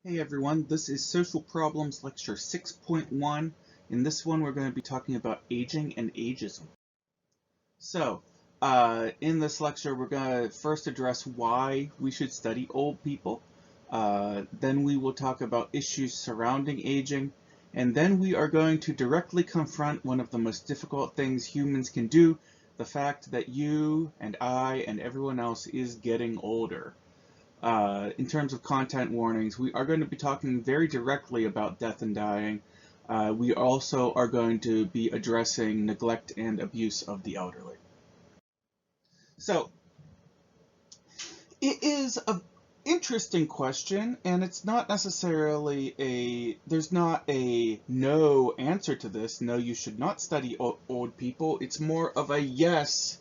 Hey everyone, this is Social Problems Lecture 6.1. In this one, we're going to be talking about aging and ageism. So, in this lecture, we're going to first address why we should study old people. Then we will talk about issues surrounding aging. And then we are going to directly confront one of the most difficult things humans can do, the fact that you and I and everyone else is getting older. In terms of content warnings, we are going to be talking very directly about death and dying. We also are going to be addressing neglect and abuse of the elderly. So, it is an interesting question, and it's not necessarily there's not a no answer to this. No, you should not study old people. It's more of a yes,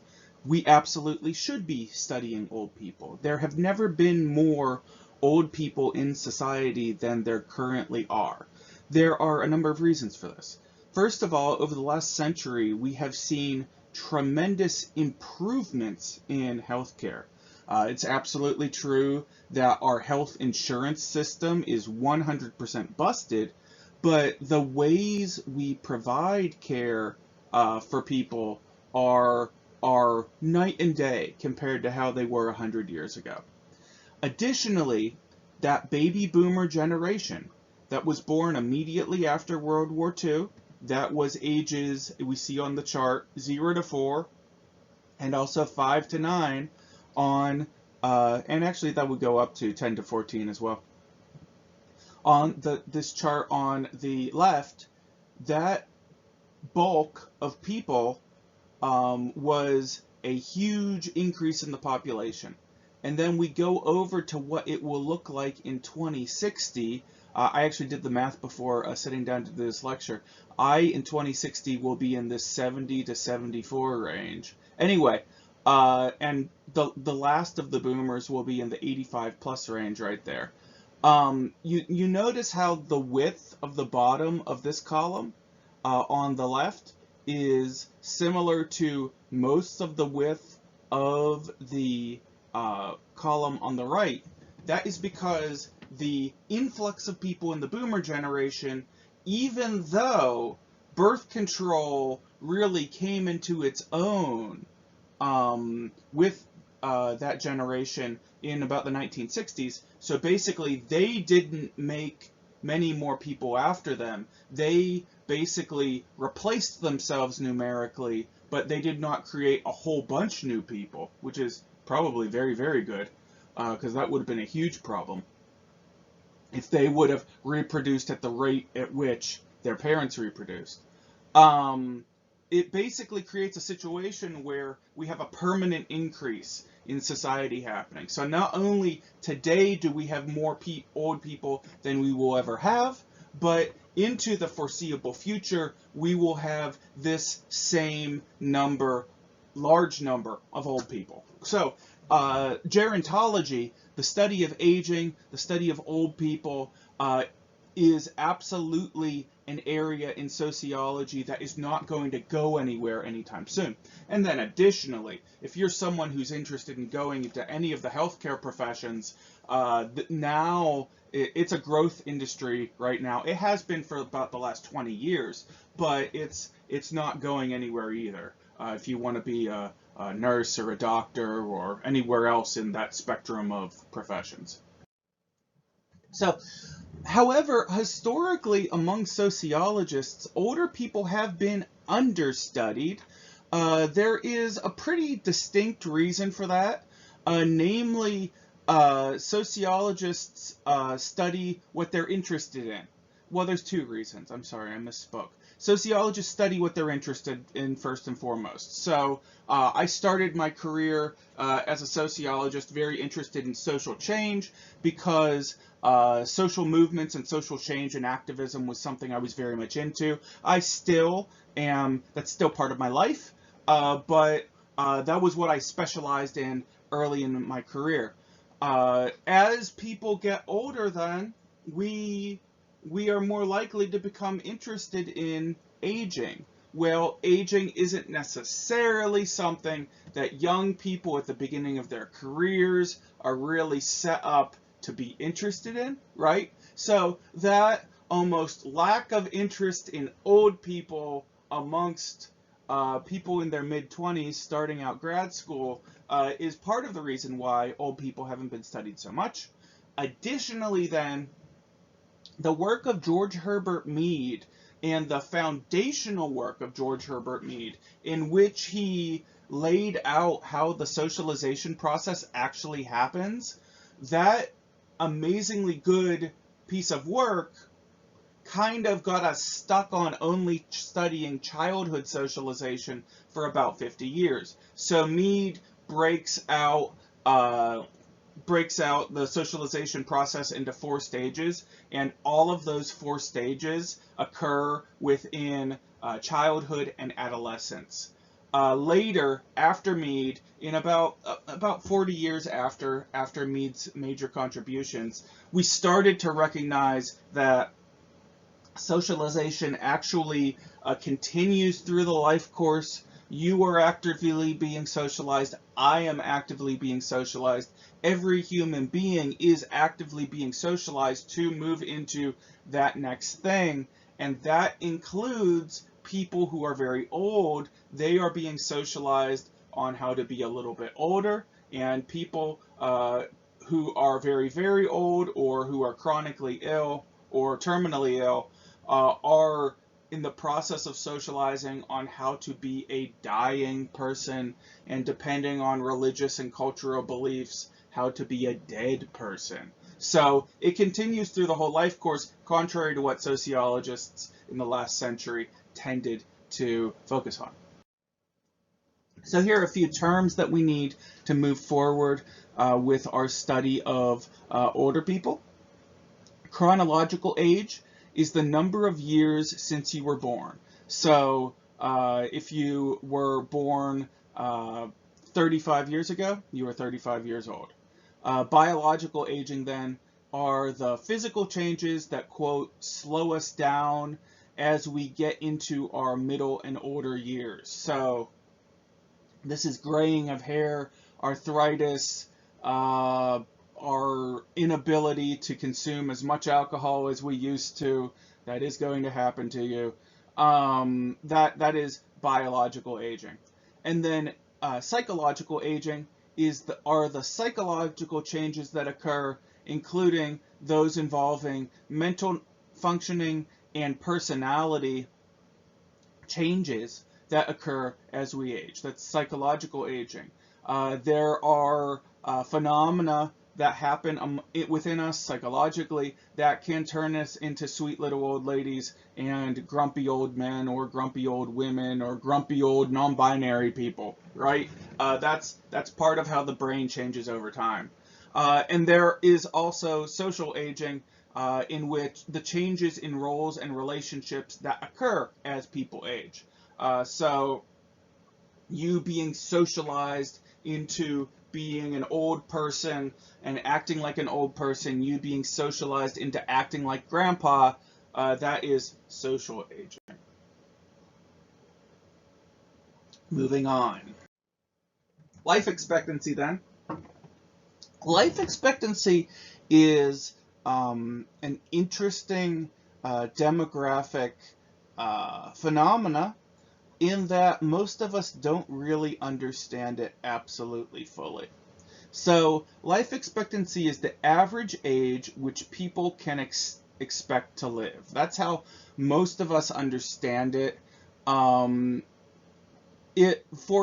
we absolutely should be studying old people. There have never been more old people in society than there currently are. There are a number of reasons for this. First of all, over the last century, we have seen tremendous improvements in healthcare. It's absolutely true that our health insurance system is 100% busted, but the ways we provide care for people are night and day compared to how they were 100 years ago. Additionally, that baby boomer generation that was born immediately after World War II, that was ages we see on the chart 0 to 4 and also 5 to 9 on, and actually that would go up to 10 to 14 as well. On this chart on the left, that bulk of people was a huge increase in the population. And then we go over to what it will look like in 2060. I actually did the math before sitting down to do this lecture. In 2060 will be in this 70 to 74 range. Anyway, and the last of the boomers will be in the 85 plus range right there. You notice how the width of the bottom of this column on the left is similar to most of the width of the column on the right. That is because the influx of people in the boomer generation, even though birth control really came into its own with that generation in about the 1960s, so basically they didn't make many more people after them. They basically replaced themselves numerically, but they did not create a whole bunch new people, which is probably very, very good, because that would have been a huge problem if they would have reproduced at the rate at which their parents reproduced. It basically creates a situation where we have a permanent increase in society happening. So not only today do we have more old people than we will ever have, but into the foreseeable future, we will have this same number, large number of old people. So gerontology, the study of aging, the study of old people, is absolutely an area in sociology that is not going to go anywhere anytime soon. And then additionally, if you're someone who's interested in going into any of the healthcare professions, now it's a growth industry right now. It has been for about the last 20 years, but it's not going anywhere either. If you want to be a nurse or a doctor or anywhere else in that spectrum of professions. So, however, historically among sociologists, older people have been understudied. There is a pretty distinct reason for that, namely sociologists study what they're interested in. Well, there's two reasons. I'm sorry, I misspoke. Sociologists study what they're interested in first and foremost. So I started my career as a sociologist very interested in social change because social movements and social change and activism was something I was very much into. I still am, that's still part of my life, but that was what I specialized in early in my career. As people get older then, we are more likely to become interested in aging. Well, aging isn't necessarily something that young people at the beginning of their careers are really set up to be interested in, right? So that almost lack of interest in old people amongst people in their mid-20s starting out grad school is part of the reason why old people haven't been studied so much. Additionally, then, the work of George Herbert Mead and the foundational work of George Herbert Mead, in which he laid out how the socialization process actually happens, that amazingly good piece of work kind of got us stuck on only studying childhood socialization for about 50 years. So Mead breaks out the socialization process into 4 stages, and all of those 4 stages occur within childhood and adolescence. Later, after Mead, in about 40 years after Mead's major contributions, we started to recognize that socialization actually continues through the life course. You are actively being socialized. I am actively being socialized. Every human being is actively being socialized to move into that next thing. And that includes people who are very old. They are being socialized on how to be a little bit older. And people who are very, very old, or who are chronically ill or terminally ill, are in the process of socializing on how to be a dying person, and depending on religious and cultural beliefs, how to be a dead person. So it continues through the whole life course, contrary to what sociologists in the last century tended to focus on. So here are a few terms that we need to move forward with our study of older people. Chronological age is the number of years since you were born. So if you were born 35 years ago, you were 35 years old. Biological aging, then, are the physical changes that, quote, slow us down as we get into our middle and older years. So this is graying of hair, arthritis, our inability to consume as much alcohol as we used to. That is going to happen to you. That is biological aging. And then psychological aging are the psychological changes that occur, including those involving mental functioning and personality changes that occur as we age. That's psychological aging. There are phenomena that happen within us psychologically that can turn us into sweet little old ladies and grumpy old men, or grumpy old women, or grumpy old non-binary people, right? That's part of how the brain changes over time. And there is also social aging, in which the changes in roles and relationships that occur as people age. So you being socialized into being an old person and acting like an old person, you being socialized into acting like grandpa, that is social aging. Moving on. Life expectancy, then. Life expectancy is an interesting demographic phenomena, in that most of us don't really understand it absolutely fully. So life expectancy is the average age which people can expect to live. That's how most of us understand it. For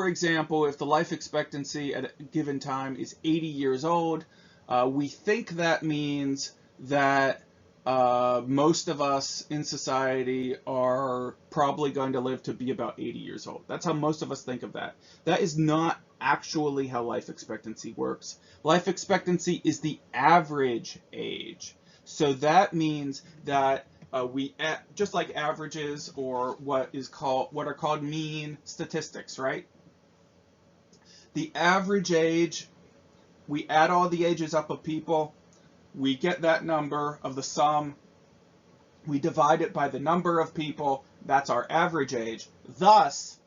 example, if the life expectancy at a given time is 80 years old, we think that means that most of us in society are probably going to live to be about 80 years old. That's how most of us think of that. That is not actually how life expectancy works. Life expectancy is the average age. So that means that just like averages, or what are called mean statistics, right? The average age, we add all the ages up of people, we get that number of the sum, we divide it by the number of people, that's our average age. Thus,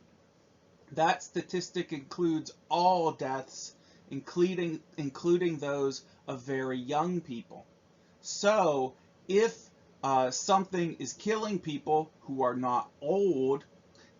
that statistic includes all deaths, including those of very young people. So if something is killing people who are not old,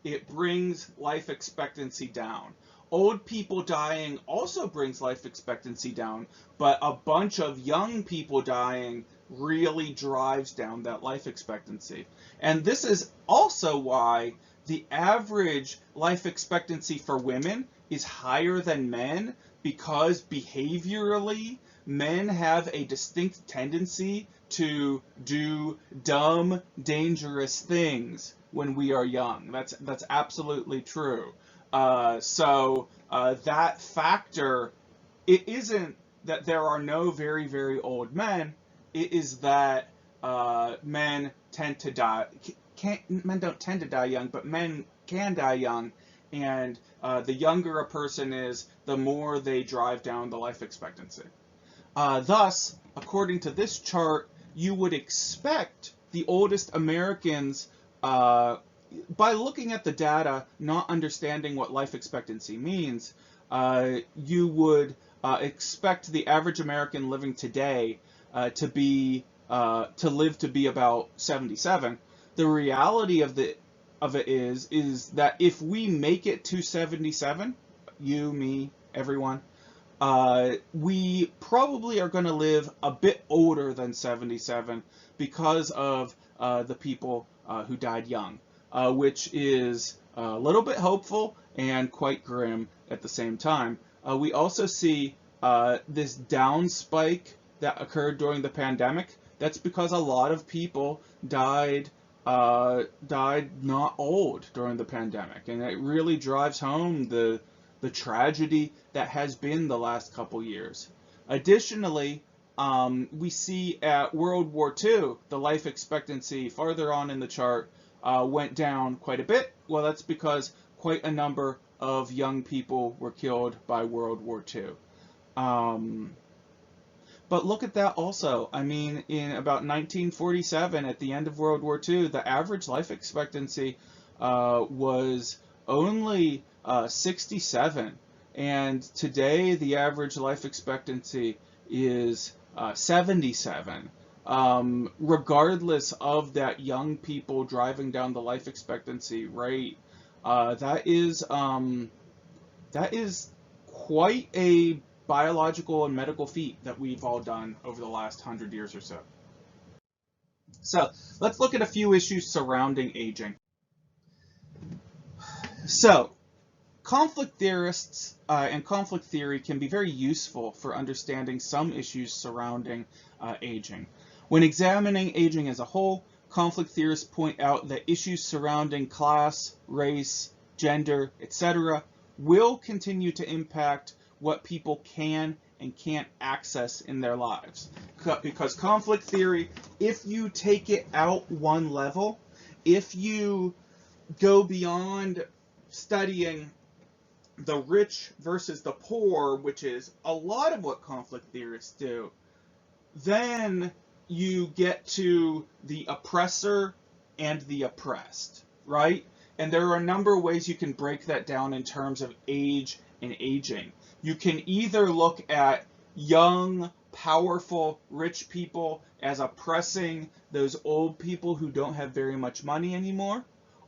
it brings life expectancy down. Old people dying also brings life expectancy down, but a bunch of young people dying really drives down that life expectancy. And this is also why the average life expectancy for women is higher than men, because behaviorally, men have a distinct tendency to do dumb, dangerous things when we are young. That's absolutely true. That factor, it isn't that there are no very, very old men. It is that men tend to die. Men don't tend to die young, but men can die young. And the younger a person is, the more they drive down the life expectancy. Thus, according to this chart, you would expect the oldest Americans, by looking at the data, not understanding what life expectancy means, you would expect the average American living today to live to be about 77. The reality of it is that if we make it to 77, you, me, everyone, we probably are going to live a bit older than 77 because of the people who died young, which is a little bit hopeful and quite grim at the same time. We also see this down spike that occurred during the pandemic. That's because a lot of people died not old during the pandemic, and it really drives home the tragedy that has been the last couple years. Additionally, we see at World War II, the life expectancy farther on in the chart went down quite a bit. Well, that's because quite a number of young people were killed by World War II. But look at that also. I mean, in about 1947, at the end of World War II, the average life expectancy was only 67. And today, the average life expectancy is 77. Regardless of that young people driving down the life expectancy rate, that is quite a biological and medical feat that we've all done over the last 100 years or so. So let's look at a few issues surrounding aging. So conflict theorists and conflict theory can be very useful for understanding some issues surrounding aging. When examining aging as a whole, conflict theorists point out that issues surrounding class, race, gender, etc. will continue to impact what people can and can't access in their lives. Because conflict theory, if you take it out one level, if you go beyond studying the rich versus the poor, which is a lot of what conflict theorists do, then you get to the oppressor and the oppressed, right? And there are a number of ways you can break that down in terms of age and aging. You can either look at young, powerful, rich people as oppressing those old people who don't have very much money anymore,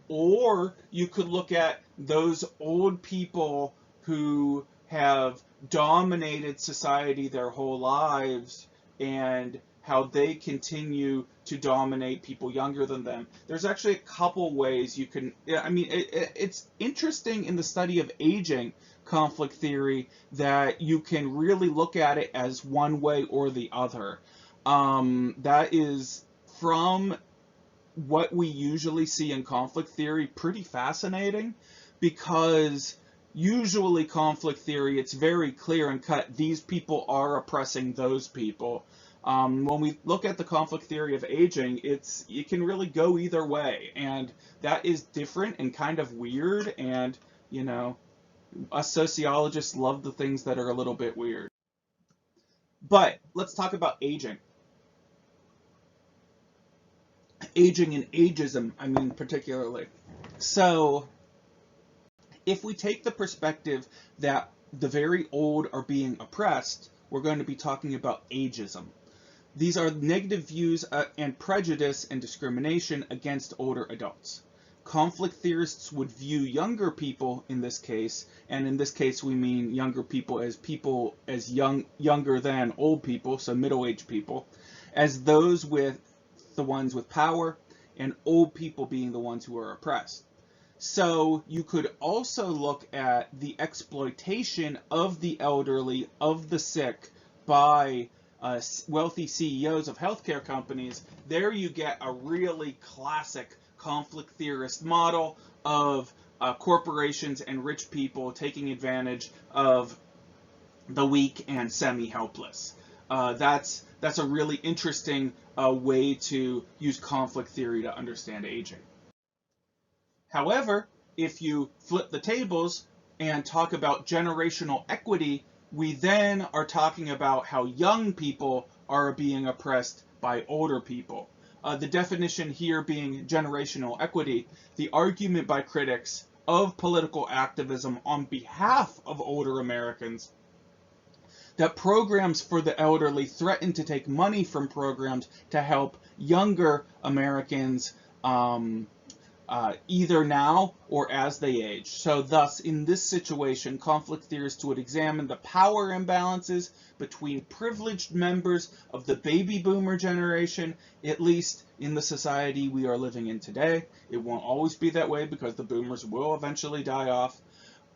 or you could look at those old people who have dominated society their whole lives and how they continue to dominate people younger than them. There's actually a couple ways you can, I mean, it's interesting in the study of aging conflict theory that you can really look at it as one way or the other. That is, from what we usually see in conflict theory, pretty fascinating, because usually conflict theory, it's very clear and cut. These people are oppressing those people. When we look at the conflict theory of aging, it can really go either way, and that is different and kind of weird, and, you know, us sociologists love the things that are a little bit weird. But let's talk about aging. Aging and ageism, I mean, particularly. So if we take the perspective that the very old are being oppressed, we're going to be talking about ageism. These are negative views and prejudice and discrimination against older adults. Conflict theorists would view younger people in this case, and in this case we mean younger people as younger than old people, so middle-aged people, as those with the ones with power, and old people being the ones who are oppressed. So you could also look at the exploitation of the elderly, of the sick, by wealthy CEOs of healthcare companies. There you get a really classic conflict theorist model of corporations and rich people taking advantage of the weak and semi-helpless. That's a really interesting way to use conflict theory to understand aging. However, if you flip the tables and talk about generational equity, we then are talking about how young people are being oppressed by older people. The definition here being generational equity, the argument by critics of political activism on behalf of older Americans that programs for the elderly threaten to take money from programs to help younger Americans either now or as they age. So thus, in this situation, conflict theorists would examine the power imbalances between privileged members of the baby boomer generation, at least in the society we are living in today. It won't always be that way because the boomers will eventually die off.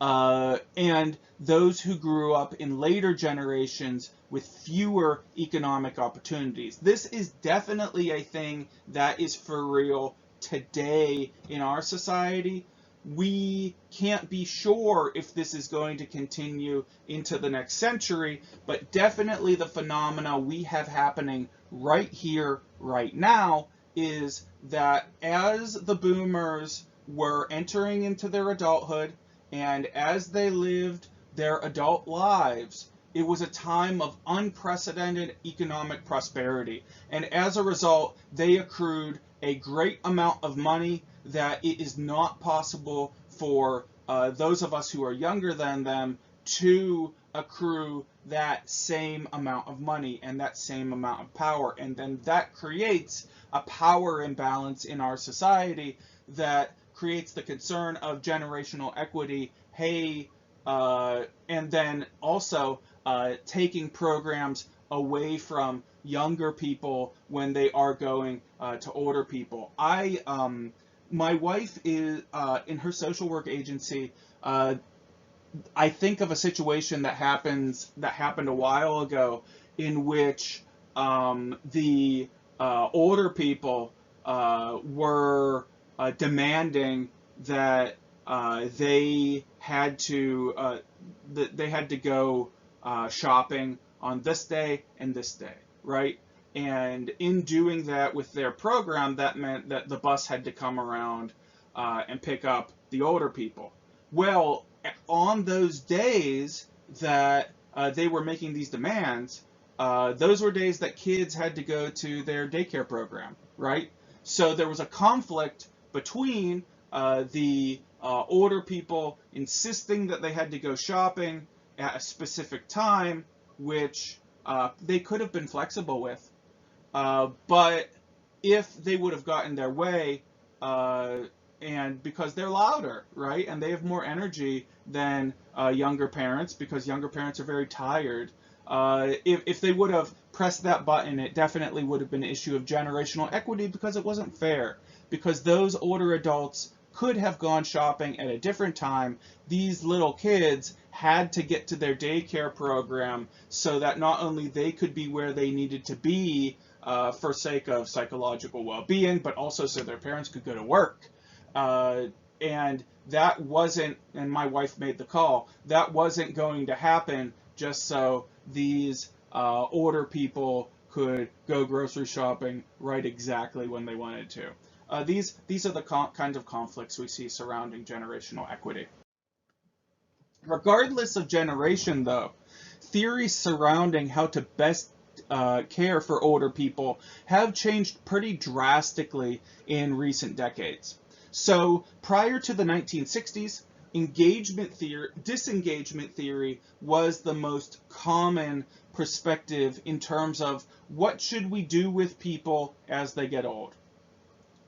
And those who grew up in later generations with fewer economic opportunities. This is definitely a thing that is for real today in our society. We can't be sure if this is going to continue into the next century, but definitely the phenomena we have happening right here, right now, is that as the boomers were entering into their adulthood and as they lived their adult lives, it was a time of unprecedented economic prosperity. And as a result, they accrued a great amount of money that it is not possible for those of us who are younger than them to accrue that same amount of money and that same amount of power. And then that creates a power imbalance in our society that creates the concern of generational equity. Hey, and then also taking programs away from younger people when they are going to older people. My wife is in her social work agency. I think of a situation that happened a while ago in which the older people were demanding that they had to go shopping on this day and this day, right? And in doing that with their program, that meant that the bus had to come around and pick up the older people. Well, on those days that they were making these demands, those were days that kids had to go to their daycare program, right? So there was a conflict between the older people insisting that they had to go shopping at a specific time, which they could have been flexible with. But if they would have gotten their way, and because they're louder, right, and they have more energy than younger parents, because younger parents are very tired, if they would have pressed that button, it definitely would have been an issue of generational equity, because it wasn't fair, because those older adults could have gone shopping at a different time. These little kids had to get to their daycare program so that not only they could be where they needed to be for sake of psychological well-being, but also so their parents could go to work. And that wasn't, and my wife made the call, that wasn't going to happen just so these older people could go grocery shopping right exactly when they wanted to. These are the kinds of conflicts we see surrounding generational equity. Regardless of generation, though, theories surrounding how to best care for older people have changed pretty drastically in recent decades. So prior to the 1960s, disengagement theory was the most common perspective in terms of what should we do with people as they get old.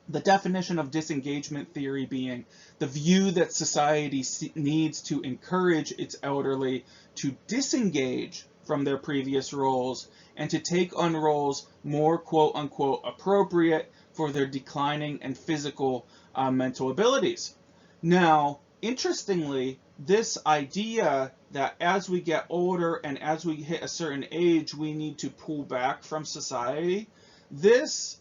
The definition of disengagement theory being the view that society needs to encourage its elderly to disengage from their previous roles and to take on roles more quote-unquote appropriate for their declining and physical mental abilities. Now, interestingly, this idea that as we get older and as we hit a certain age, we need to pull back from society, this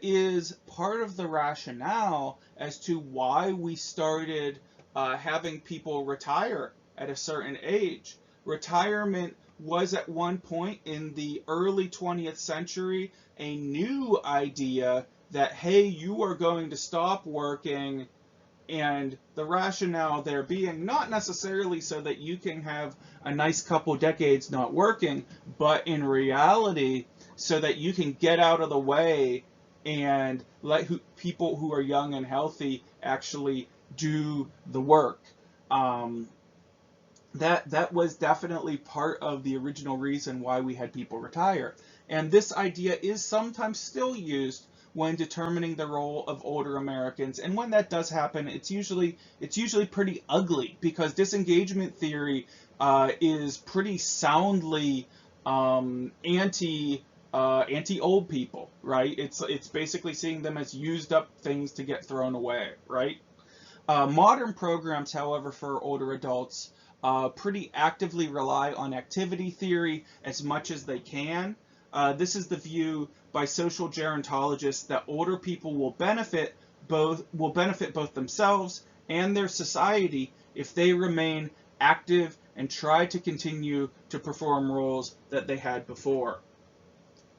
is part of the rationale as to why we started having people retire at a certain age. Retirement was at one point in the early 20th century a new idea that, hey, you are going to stop working, and the rationale there being not necessarily so that you can have a nice couple decades not working, but in reality so that you can get out of the way and let people who are young and healthy actually do the work. That was definitely part of the original reason why we had people retire. And this idea is sometimes still used when determining the role of older Americans. And when that does happen, it's usually pretty ugly, because disengagement theory is pretty soundly anti old people, right? It's basically seeing them as used up things to get thrown away, right? Modern programs, however, for older adults pretty actively rely on activity theory as much as they can. This is the view by social gerontologists that older people will benefit both themselves and their society if they remain active and try to continue to perform roles that they had before.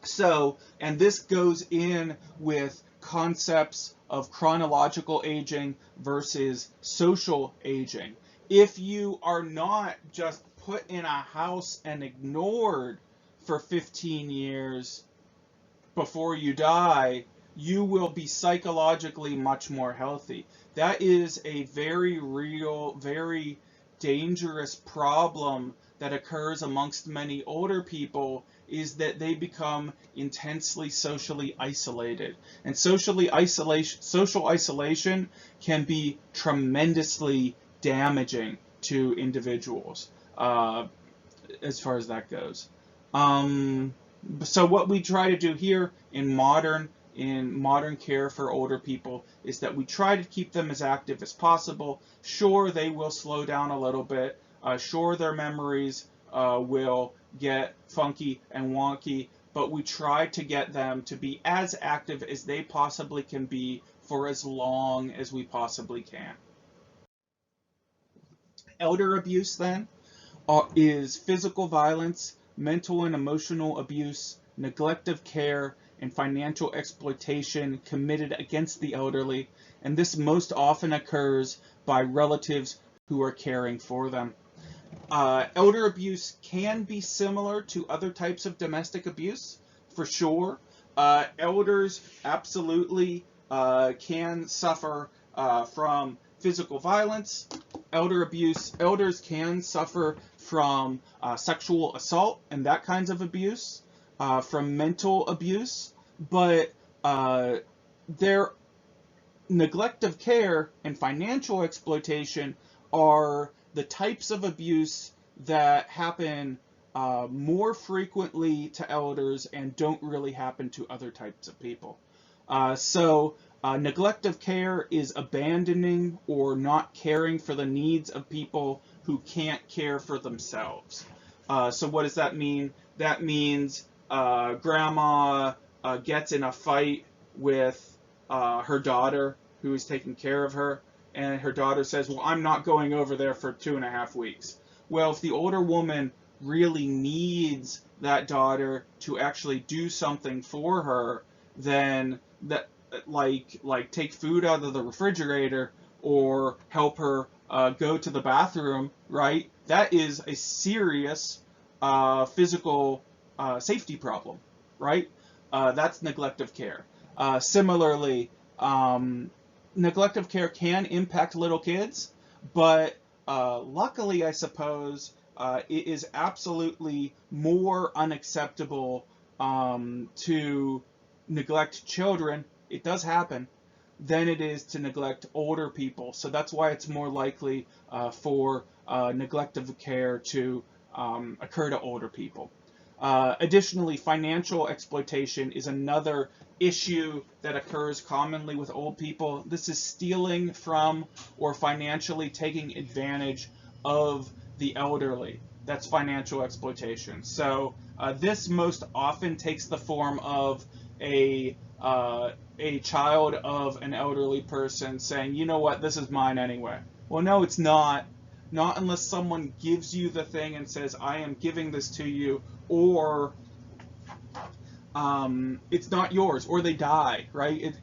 So, and this goes in with concepts of chronological aging versus social aging. If you are not just put in a house and ignored for 15 years before you die, you will be psychologically much more healthy. That is a very real, very dangerous problem that occurs amongst many older people, is that they become intensely socially isolated. And social isolation can be tremendously damaging to individuals as far as that goes. So what we try to do here in modern care for older people is that we try to keep them as active as possible. Sure, they will slow down a little bit. Sure, their memories will get funky and wonky, but we try to get them to be as active as they possibly can be for as long as we possibly can. Elder abuse, then, is physical violence, mental and emotional abuse, neglect of care, and financial exploitation committed against the elderly, and this most often occurs by relatives who are caring for them. Elder abuse can be similar to other types of domestic abuse, for sure. Elders absolutely can suffer from physical violence. Elders can suffer from sexual assault and that kinds of abuse, from mental abuse, but their neglect of care and financial exploitation are the types of abuse that happen more frequently to elders and don't really happen to other types of people. Neglect of care is abandoning or not caring for the needs of people who can't care for themselves. So what does that mean? That means grandma gets in a fight with her daughter who is taking care of her, and her daughter says, well, I'm not going over there for 2.5 weeks. Well, if the older woman really needs that daughter to actually do something for her, then that, like take food out of the refrigerator or help her go to the bathroom, right? That is a serious physical safety problem, right? That's neglect of care. Similarly, neglect of care can impact little kids. But luckily, I suppose, it is absolutely more unacceptable to neglect children. It does happen than it is to neglect older people. So that's why it's more likely for neglect of care to occur to older people. Additionally, financial exploitation is another issue that occurs commonly with old people. This is stealing from or financially taking advantage of the elderly. That's financial exploitation. So this most often takes the form of a child of an elderly person saying, you know what, this is mine anyway. Well, no, it's not. Not unless someone gives you the thing and says, I am giving this to you, or it's not yours, or they die, right?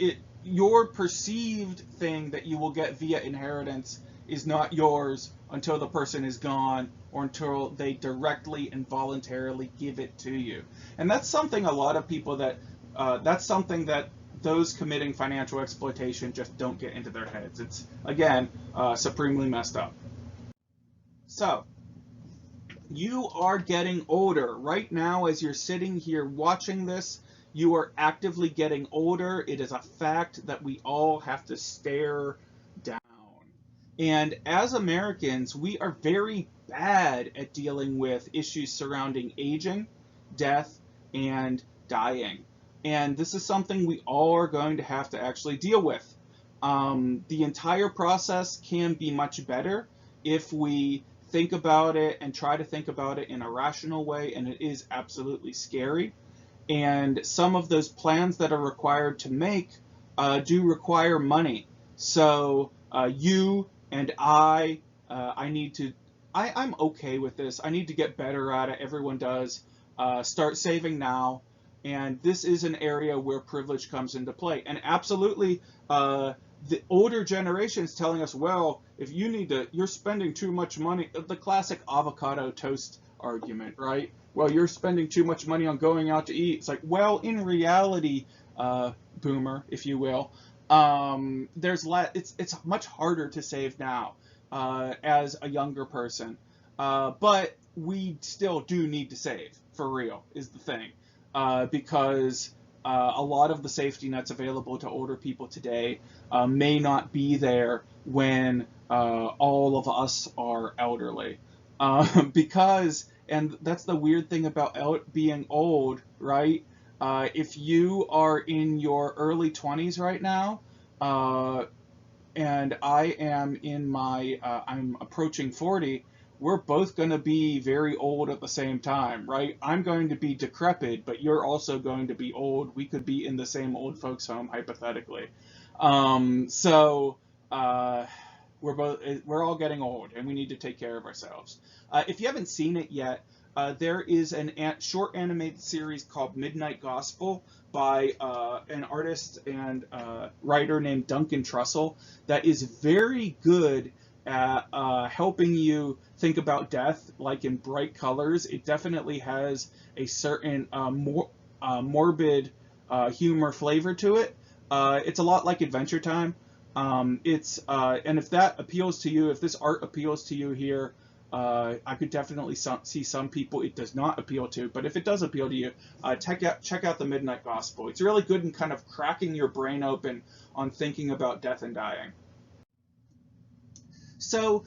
Your perceived thing that you will get via inheritance is not yours until the person is gone or until they directly and voluntarily give it to you. And that's something a lot of people that's something that those committing financial exploitation just don't get into their heads. It's, again, supremely messed up. So, you are getting older. Right now, as you're sitting here watching this, you are actively getting older. It is a fact that we all have to stare down. And as Americans, we are very bad at dealing with issues surrounding aging, death, and dying. And this is something we all are going to have to actually deal with. The entire process can be much better if we think about it and try to think about it in a rational way, and it is absolutely scary. And some of those plans that are required to make do require money. So you and I need to, I'm okay with this. I need to get better at it. Everyone does. Start saving now. And this is an area where privilege comes into play. And absolutely, the older generations telling us, well, if you need to, you're spending too much money. The classic avocado toast argument, right? Well, you're spending too much money on going out to eat. It's like, well, in reality, boomer, if you will, it's much harder to save now as a younger person. But we still do need to save, for real, is the thing. Because a lot of the safety nets available to older people today may not be there when all of us are elderly. Because, and that's the weird thing about being old, right? If you are in your early 20s right now, uh, and I am I'm approaching 40, we're both going to be very old at the same time, right? I'm going to be decrepit, but you're also going to be old. We could be in the same old folks home, hypothetically. So we're all getting old, and we need to take care of ourselves. If you haven't seen it yet, there is short animated series called Midnight Gospel by an artist and writer named Duncan Trussell that is very good at helping you think about death, like in bright colors. It definitely has a certain morbid humor flavor to it. It's a lot like Adventure Time. And if that appeals to you, if this art appeals to you here, I could definitely see some people it does not appeal to, but if it does appeal to you, check out the Midnight Gospel. It's really good in kind of cracking your brain open on thinking about death and dying. So,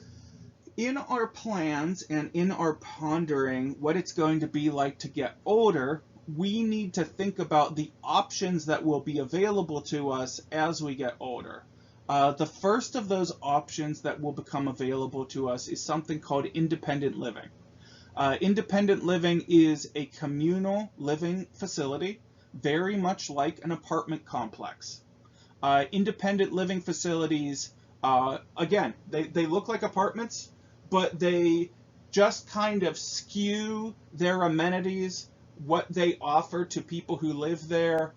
in our plans and in our pondering what it's going to be like to get older, we need to think about the options that will be available to us as we get older. The first of those options that will become available to us is something called independent living. Independent living is a communal living facility, very much like an apartment complex. Independent living facilities, again, they look like apartments, but they just kind of skew their amenities, what they offer to people who live there,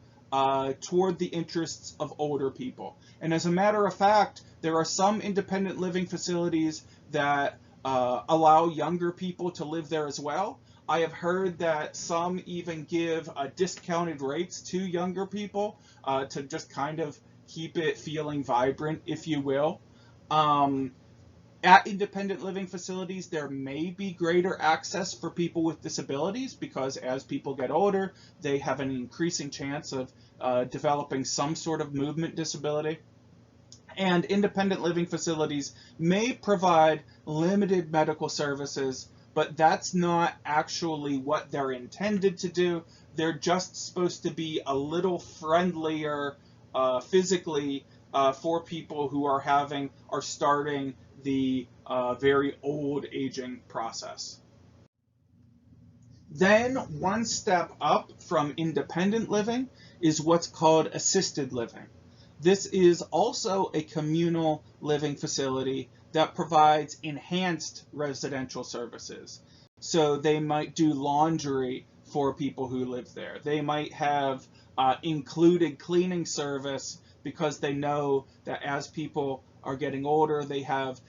toward the interests of older people. And as a matter of fact, there are some independent living facilities that allow younger people to live there as well. I have heard that some even give discounted rates to younger people to just kind of keep it feeling vibrant, if you will. Um, At independent living facilities, there may be greater access for people with disabilities because as people get older, they have an increasing chance of developing some sort of movement disability. And independent living facilities may provide limited medical services, but that's not actually what they're intended to do. They're just supposed to be a little friendlier physically for people who are starting the very old aging process. Then one step up from independent living is what's called assisted living. This is also a communal living facility that provides enhanced residential services. So they might do laundry for people who live there. They might have included cleaning service because they know that as people are getting older,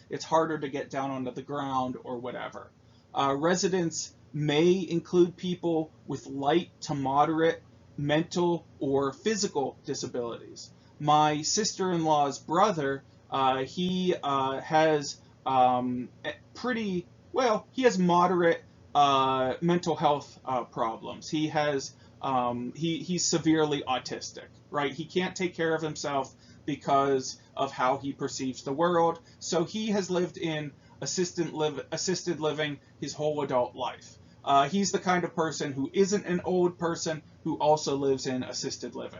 it's harder to get down onto the ground or whatever. Residents may include people with light to moderate mental or physical disabilities. My sister-in-law's brother, he has he has moderate mental health problems. He's severely autistic, right? He can't take care of himself because of how he perceives the world. So he has lived in assisted living his whole adult life. He's the kind of person who isn't an old person who also lives in assisted living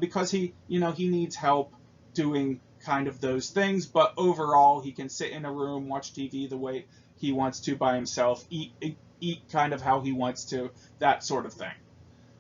because he needs help doing kind of those things, but overall he can sit in a room, watch TV the way he wants to by himself, eat kind of how he wants to, that sort of thing.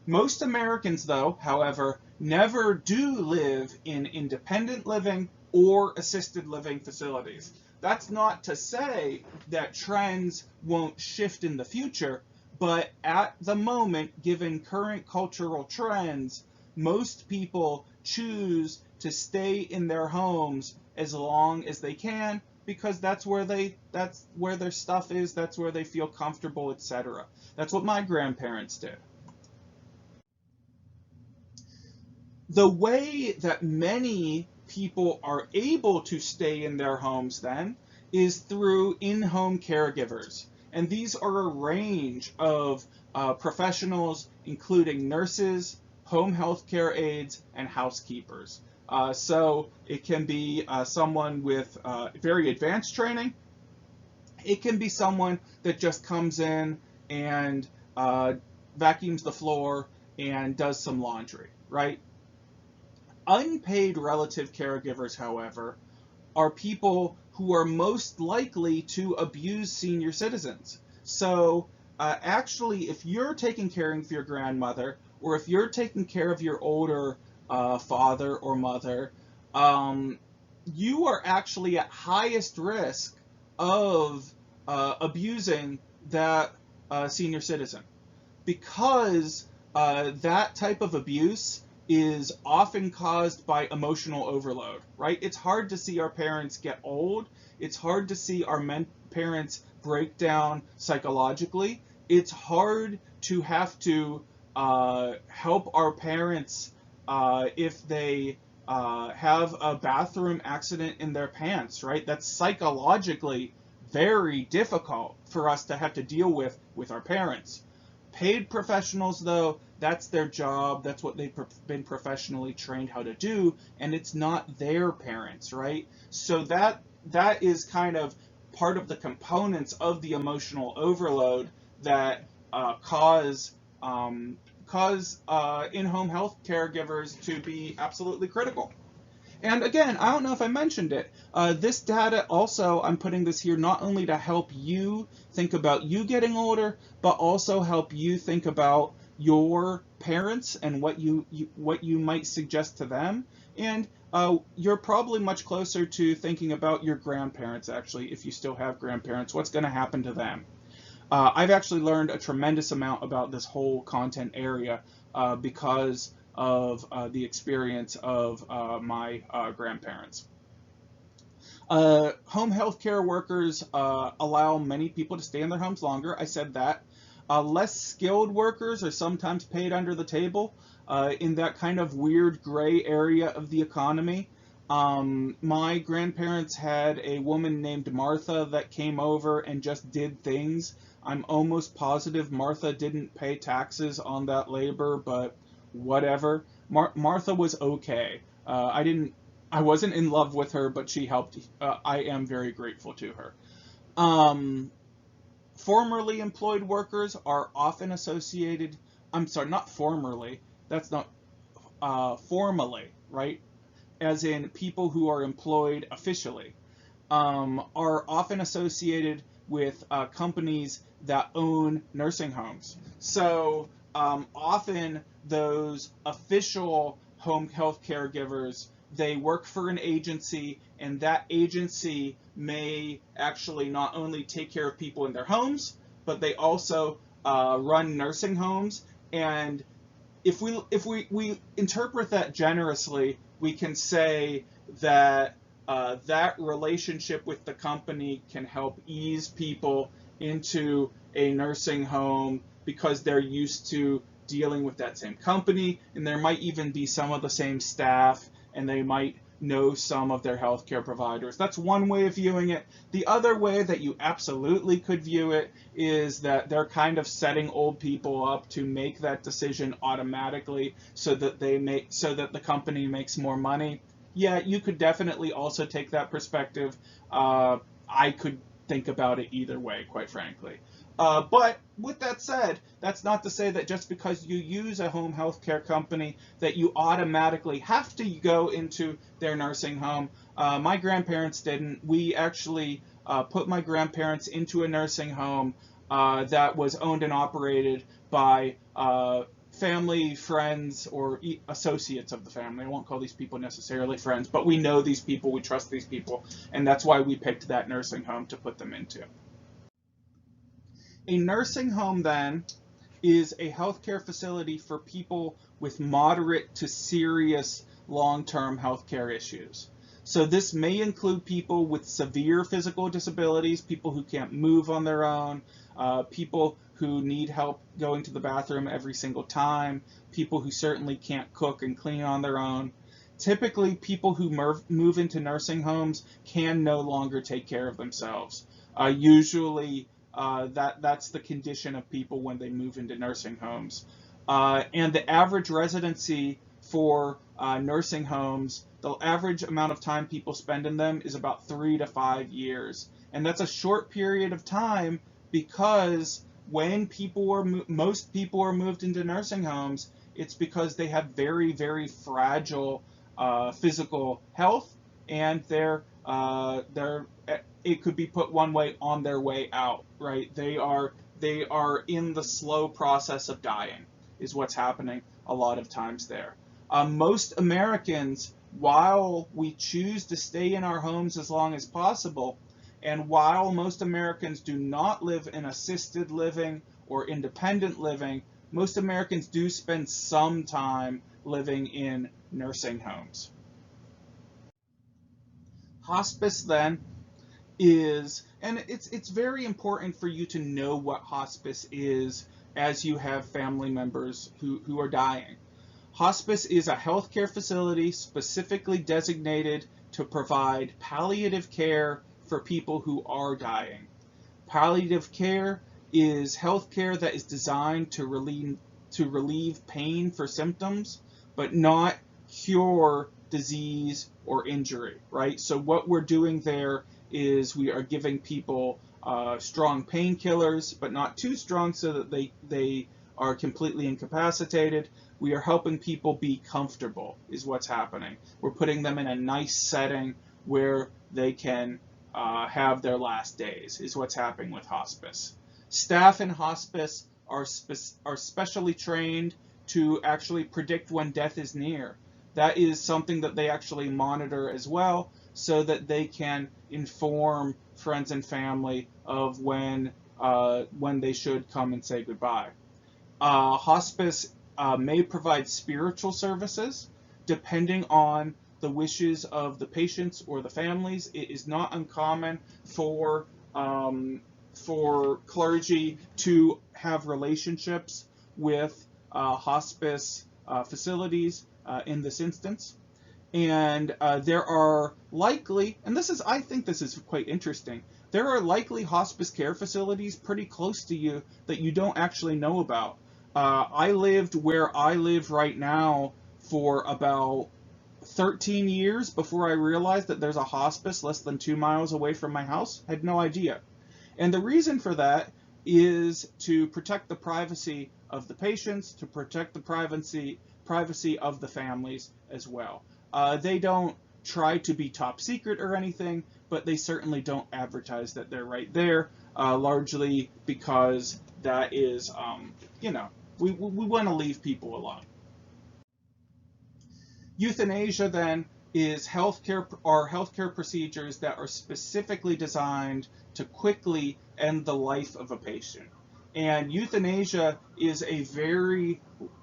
Most Americans, though, however, never do live in independent living or assisted living facilities. That's not to say that trends won't shift in the future, but at the moment, given current cultural trends, most people choose to stay in their homes as long as they can because that's where their stuff is, that's where they feel comfortable, etc. That's what my grandparents did. The way that many people are able to stay in their homes then is through in-home caregivers. And these are a range of professionals, including nurses, home health care aides, and housekeepers. So it can be someone with very advanced training. It can be someone that just comes in and vacuums the floor and does some laundry, right? Unpaid relative caregivers, however, are people who are most likely to abuse senior citizens. So actually, if you're taking care of your grandmother, or if you're taking care of your older father or mother, you are actually at highest risk of abusing that senior citizen because that type of abuse is often caused by emotional overload, right? It's hard to see our parents get old. It's hard to see our parents break down psychologically. It's hard to have to help our parents if they have a bathroom accident in their pants, right? That's psychologically very difficult for us to have to deal with our parents. Paid professionals, though, that's their job. That's what they've been professionally trained how to do, and it's not their parents, right? So that is kind of part of the components of the emotional overload that cause in-home health caregivers to be absolutely critical. And again, I don't know if I mentioned it. This data also, I'm putting this here not only to help you think about you getting older, but also help you think about your parents and what you might suggest to them. And you're probably much closer to thinking about your grandparents, actually, if you still have grandparents, what's going to happen to them. I've actually learned a tremendous amount about this whole content area because of the experience of my grandparents. Home health care workers allow many people to stay in their homes longer. I said that. Less skilled workers are sometimes paid under the table in that kind of weird gray area of the economy. My grandparents had a woman named Martha that came over and just did things. I'm almost positive Martha didn't pay taxes on that labor, but whatever. Martha was okay. I wasn't in love with her, but she helped. I am very grateful to her. Um, Formerly employed workers are often associated. I'm sorry, not formerly. That's not formally, right? As in people who are employed officially, are often associated with companies that own nursing homes. So often those official home health caregivers, they work for an agency, and that agency may actually not only take care of people in their homes, but they also run nursing homes. And if we interpret that generously, we can say that that relationship with the company can help ease people into a nursing home because they're used to dealing with that same company, and there might even be some of the same staff, and they might know some of their healthcare providers. That's one way of viewing it. The other way that you absolutely could view it is that they're kind of setting old people up to make that decision automatically so that the company makes more money. Yeah, you could definitely also take that perspective. I could think about it either way, quite frankly. But with that said, that's not to say that just because you use a home health care company that you automatically have to go into their nursing home. My grandparents didn't. We actually put my grandparents into a nursing home that was owned and operated by family, friends, or associates of the family. I won't call these people necessarily friends, but we know these people, we trust these people, and that's why we picked that nursing home to put them into. A nursing home, then, is a healthcare facility for people with moderate to serious long-term healthcare issues. So this may include people with severe physical disabilities, people who can't move on their own, people who need help going to the bathroom every single time, people who certainly can't cook and clean on their own. Typically, people who move into nursing homes can no longer take care of themselves. Usually, that's the condition of people when they move into nursing homes. And the average residency for nursing homes, the average amount of time people spend in them is about 3 to 5 years. And that's a short period of time because when most people are moved into nursing homes, it's because they have very, very fragile physical health, and they're it could be put one way, on their way out, right? They are in the slow process of dying, is what's happening a lot of times there. Most Americans, while we choose to stay in our homes as long as possible, and while most Americans do not live in assisted living or independent living, most Americans do spend some time living in nursing homes. Hospice, then, and it's very important for you to know what hospice is as you have family members who are dying. Hospice is a healthcare facility specifically designated to provide palliative care for people who are dying. Palliative care is healthcare that is designed to relieve pain for symptoms, but not cure disease or injury, right? So what we're doing there is we are giving people strong painkillers, but not too strong so that they are completely incapacitated. We are helping people be comfortable, is what's happening. We're putting them in a nice setting where they can have their last days, is what's happening with hospice. Staff in hospice are specially trained to actually predict when death is near. That is something that they actually monitor as well, so that they can inform friends and family of when they should come and say goodbye. Hospice may provide spiritual services depending on the wishes of the patients or the families. It is not uncommon for clergy to have relationships with hospice facilities in this instance. And there are likely, and I think this is quite interesting, there are likely hospice care facilities pretty close to you that you don't actually know about. I lived where I live right now for about 13 years before I realized that there's a hospice less than 2 miles away from my house. I had no idea. And the reason for that is to protect the privacy of the patients, to protect the privacy of the families as well. They don't try to be top secret or anything, but they certainly don't advertise that they're right there, largely because that is, you know, we want to leave people alone. Euthanasia then is healthcare procedures that are specifically designed to quickly end the life of a patient. And euthanasia is a very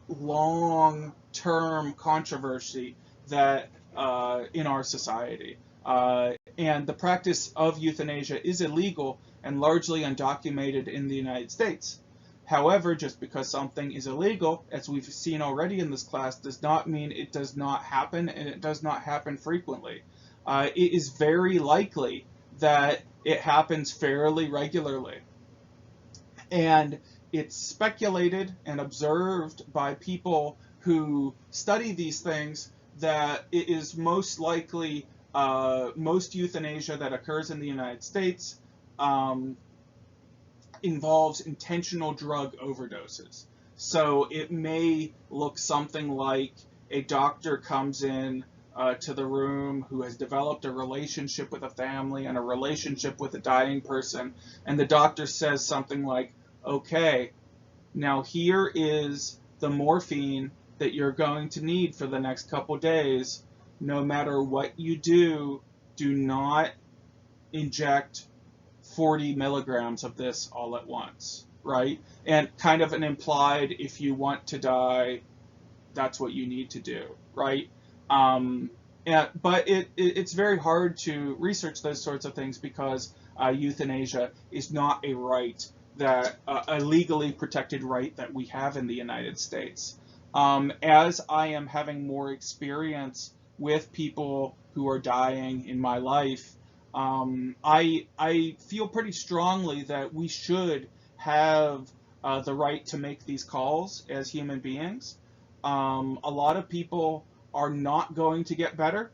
long-term controversy that in our society. And the practice of euthanasia is illegal and largely undocumented in the United States. However, just because something is illegal, as we've seen already in this class, does not mean it does not happen, and it does not happen frequently. It is very likely that it happens fairly regularly. And it's speculated and observed by people who study these things that it is most likely most euthanasia that occurs in the United States involves intentional drug overdoses. So it may look something like a doctor comes in to the room who has developed a relationship with a family and a relationship with a dying person, and the doctor says something like, okay, now here is the morphine that you're going to need for the next couple days. No matter what you do, do not inject 40 milligrams of this all at once, right? And kind of an implied, if you want to die, that's what you need to do, right? But it's very hard to research those sorts of things because euthanasia is not a right that a legally protected right that we have in the United States. As I am having more experience with people who are dying in my life, I feel pretty strongly that we should have the right to make these calls as human beings. A lot of people are not going to get better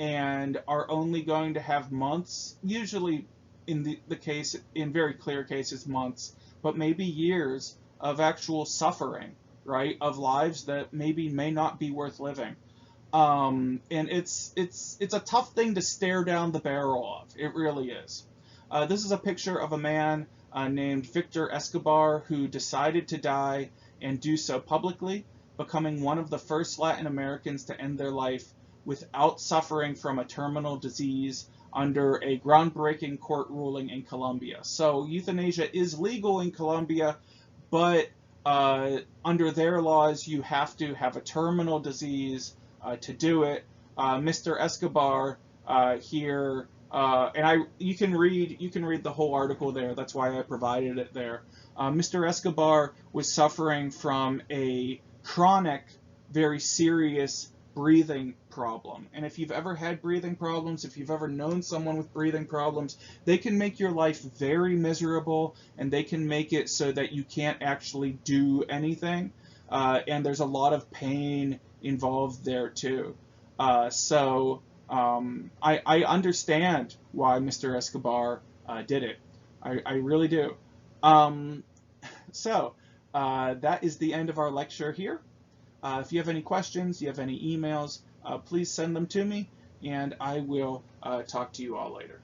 and are only going to have months, usually in the case, in very clear cases, months, but maybe years of actual suffering, right? Of lives that maybe may not be worth living. And it's a tough thing to stare down the barrel of. It really is. This is a picture of a man named Victor Escobar who decided to die and do so publicly, becoming one of the first Latin Americans to end their life without suffering from a terminal disease under a groundbreaking court ruling in Colombia. So euthanasia is legal in Colombia, but under their laws, you have to have a terminal disease to do it. Mr. Escobar here, and you can read the whole article there. That's why I provided it there. Mr. Escobar was suffering from a chronic, very serious breathing problem. And if you've ever had breathing problems, if you've ever known someone with breathing problems, they can make your life very miserable, and they can make it so that you can't actually do anything. And there's a lot of pain involved there too. I understand why Mr. Escobar did it. I really do. Um, that is the end of our lecture here. If you have any questions, you have any emails, please send them to me, and I will talk to you all later.